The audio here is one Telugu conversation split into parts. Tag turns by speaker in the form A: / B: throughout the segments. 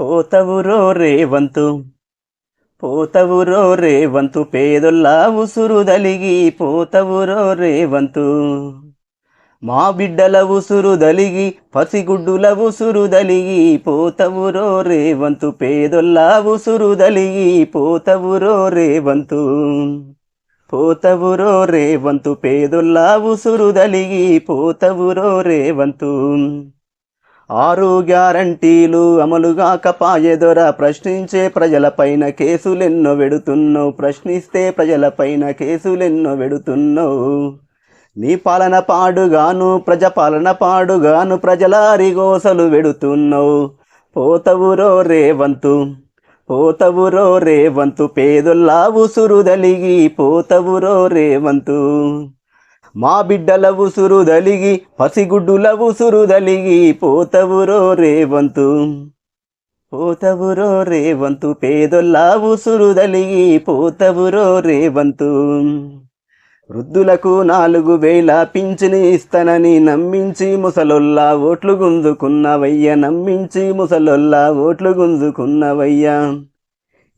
A: పోతవురో రేవంతు పోతవురో రేవంతు పేదొల్ల ఉసురుదలిగి పోతవురో రేవంతు మా బిడ్డల ఉసురుదలిగి పసిగుడ్డుల ఉసురుదలిగి పోతవురో రేవంతు పేదొల్ల ఉసురుదలిగి పోతవురో రేవంతు పోతవురో రేవంతు పేదొల్ల ఉసురుదలిగి పోతవురో రేవంతు ఆరు గ్యారంటీలు అమలుగాకపాయెదొర ప్రశ్నించే ప్రజలపైన కేసులెన్నో వెడుతున్నావు ప్రశ్నిస్తే ప్రజలపైన కేసులెన్నో వెడుతున్నావు నీ పాలన పాడుగాను ప్రజపాలన పాడుగాను ప్రజలారిగోసలు వెడుతున్నావు పోతవురో రేవంతు పోతవురో రేవంతు పేదొల్ల ఉసురుదలిగి పోతవురో రేవంతు మా బిడ్డల ఉసురుదలిగి పసిగుడ్డుల ఉసురుదలిగి పోతవురో రేవంతు పోతవురో రేవంతు పేదొల్ల ఉసురుదలిగి పోతవురో రేవంతు వృద్ధులకు 4000 పింఛని ఇస్తానని నమ్మించి ముసలొల్లా ఓట్లు గుంజుకున్నవయ్యా నమ్మించి ముసలొల్లా ఓట్లు గుంజుకున్నవయ్యా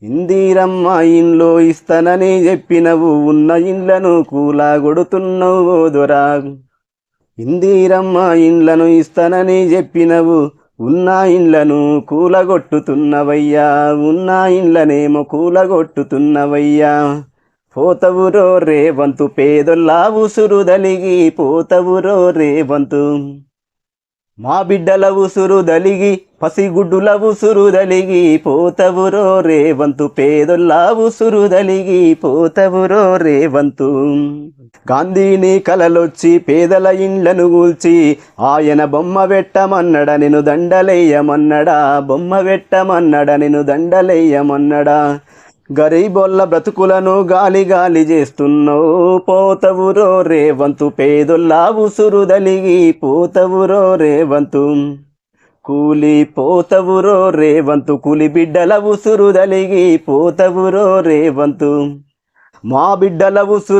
A: ఇందిరమ్మ ఇండ్లో ఇస్తానని చెప్పినవు ఉన్న ఇండ్లను కూలగొడుతున్నావు ఓదొరా ఇందిరమ్మ ఇండ్లను ఇస్తానని చెప్పినవు ఉన్న ఇండ్లను కూలగొట్టుతున్నవయ్యా ఉన్న ఇండ్లనేమో కూలగొట్టుతున్నవయ్యా పోతవురో రేవంతు పేదొల్ల ఉసురుదలిగి పోతవురో రేవంతు మా బిడ్డల ఉసురుదలిగి పసిగుడ్డుల ఉసురుదలిగి పోతవురో రేవంతు పేదొల్ల ఉసురుదలిగి పోతవురో రేవంతు గాంధీని కలలొచ్చి పేదల ఇండ్లను కూల్చి ఆయన బొమ్మ పెట్టమన్నడ నేను దండలేయమన్నడా బొమ్మ పెట్టమన్నడ నేను దండలేయమన్నడా గరీబొల్ల బ్రతుకులను గాలి గాలి చేస్తున్నావు పోతవురో రేవంతు పేదొల్ల ఉసురుదలిగి పోతవురో రేవంతు కూలి పోతవురో రేవంతు కూలి బిడ్డల ఉసురుదలిగి పోతవురో రేవంతు మా బిడ్డల ఉసురు